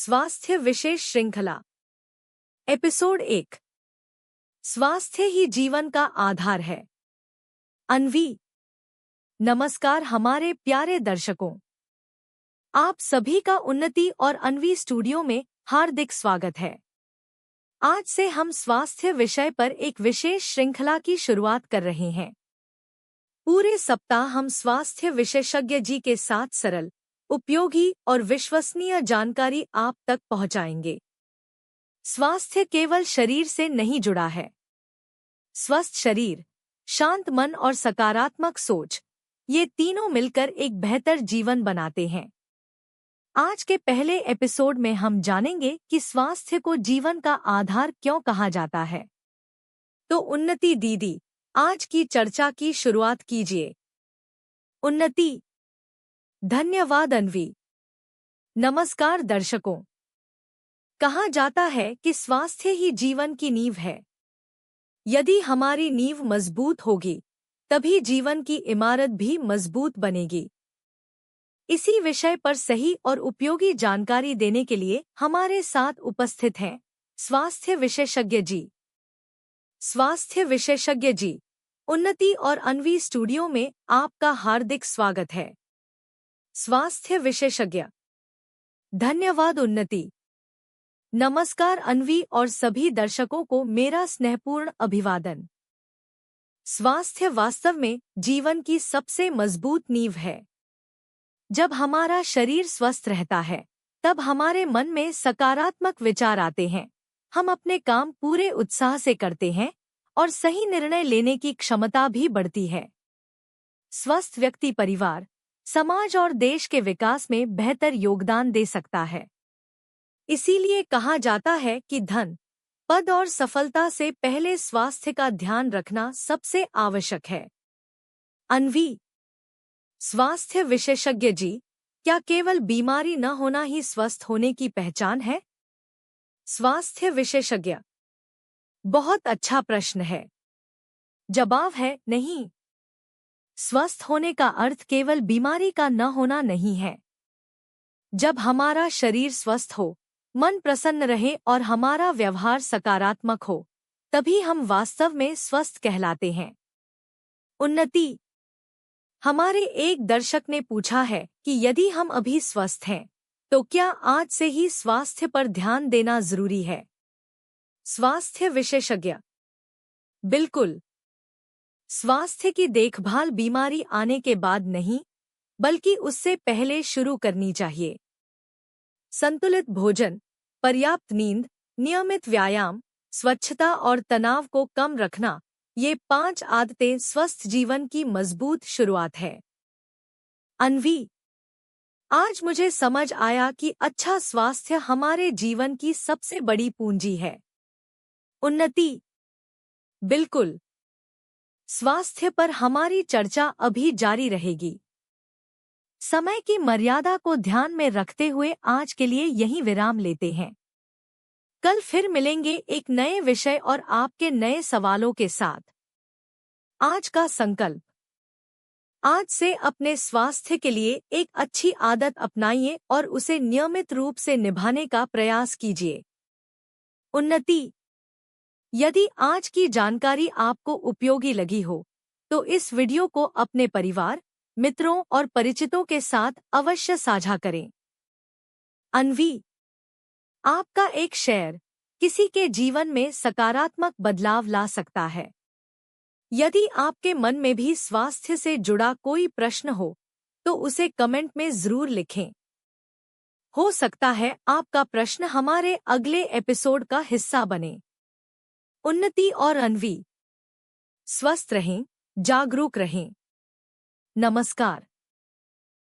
स्वास्थ्य विशेष श्रृंखला एपिसोड 1। स्वास्थ्य ही जीवन का आधार है। अन्वी। नमस्कार हमारे प्यारे दर्शकों, आप सभी का उन्नति और अन्वी स्टूडियो में हार्दिक स्वागत है। आज से हम स्वास्थ्य विषय पर एक विशेष श्रृंखला की शुरुआत कर रहे हैं। पूरे सप्ताह हम स्वास्थ्य विशेषज्ञ जी के साथ सरल, उपयोगी और विश्वसनीय जानकारी आप तक पहुंचाएंगे। स्वास्थ्य केवल शरीर से नहीं जुड़ा है। स्वस्थ शरीर, शांत मन और सकारात्मक सोच, ये तीनों मिलकर एक बेहतर जीवन बनाते हैं। आज के पहले एपिसोड में हम जानेंगे कि स्वास्थ्य को जीवन का आधार क्यों कहा जाता है। तो उन्नति दीदी, आज की चर्चा की शुरुआत कीजिए। उन्नति। धन्यवाद अन्वी। नमस्कार दर्शकों। कहा जाता है कि स्वास्थ्य ही जीवन की नींव है। यदि हमारी नींव मजबूत होगी, तभी जीवन की इमारत भी मजबूत बनेगी। इसी विषय पर सही और उपयोगी जानकारी देने के लिए हमारे साथ उपस्थित हैं स्वास्थ्य विशेषज्ञ जी। स्वास्थ्य विशेषज्ञ जी, उन्नति और अन्वी स्टूडियो में आपका हार्दिक स्वागत है। स्वास्थ्य विशेषज्ञ। धन्यवाद उन्नति। नमस्कार अन्वी और सभी दर्शकों को मेरा स्नेहपूर्ण अभिवादन। स्वास्थ्य वास्तव में जीवन की सबसे मजबूत नींव है। जब हमारा शरीर स्वस्थ रहता है, तब हमारे मन में सकारात्मक विचार आते हैं। हम अपने काम पूरे उत्साह से करते हैं और सही निर्णय लेने की क्षमता भी बढ़ती है। स्वस्थ व्यक्ति परिवार, समाज और देश के विकास में बेहतर योगदान दे सकता है। इसीलिए कहा जाता है कि धन, पद और सफलता से पहले स्वास्थ्य का ध्यान रखना सबसे आवश्यक है। अन्वी। स्वास्थ्य विशेषज्ञ जी, क्या केवल बीमारी न होना ही स्वस्थ होने की पहचान है? स्वास्थ्य विशेषज्ञ। बहुत अच्छा प्रश्न है। जवाब है नहीं। स्वस्थ होने का अर्थ केवल बीमारी का न होना नहीं है। जब हमारा शरीर स्वस्थ हो, मन प्रसन्न रहे और हमारा व्यवहार सकारात्मक हो, तभी हम वास्तव में स्वस्थ कहलाते हैं। उन्नति। हमारे एक दर्शक ने पूछा है कि यदि हम अभी स्वस्थ हैं, तो क्या आज से ही स्वास्थ्य पर ध्यान देना जरूरी है? स्वास्थ्य विशेषज्ञ। बिल्कुल। स्वास्थ्य की देखभाल बीमारी आने के बाद नहीं, बल्कि उससे पहले शुरू करनी चाहिए। संतुलित भोजन, पर्याप्त नींद, नियमित व्यायाम, स्वच्छता और तनाव को कम रखना, ये 5 आदतें स्वस्थ जीवन की मजबूत शुरुआत है। अन्वी। आज मुझे समझ आया कि अच्छा स्वास्थ्य हमारे जीवन की सबसे बड़ी पूंजी है। उन्नति। बिल्कुल। स्वास्थ्य पर हमारी चर्चा अभी जारी रहेगी। समय की मर्यादा को ध्यान में रखते हुए आज के लिए यहीं विराम लेते हैं। कल फिर मिलेंगे एक नए विषय और आपके नए सवालों के साथ। आज का संकल्प। आज से अपने स्वास्थ्य के लिए एक अच्छी आदत अपनाइए और उसे नियमित रूप से निभाने का प्रयास कीजिए। उन्नति। यदि आज की जानकारी आपको उपयोगी लगी हो, तो इस वीडियो को अपने परिवार, मित्रों और परिचितों के साथ अवश्य साझा करें। अन्वी। आपका एक शेयर किसी के जीवन में सकारात्मक बदलाव ला सकता है। यदि आपके मन में भी स्वास्थ्य से जुड़ा कोई प्रश्न हो, तो उसे कमेंट में जरूर लिखें। हो सकता है आपका प्रश्न हमारे अगले एपिसोड का हिस्सा बने। उन्नति और अन्वी। स्वस्थ रहें, जागरूक रहें। नमस्कार।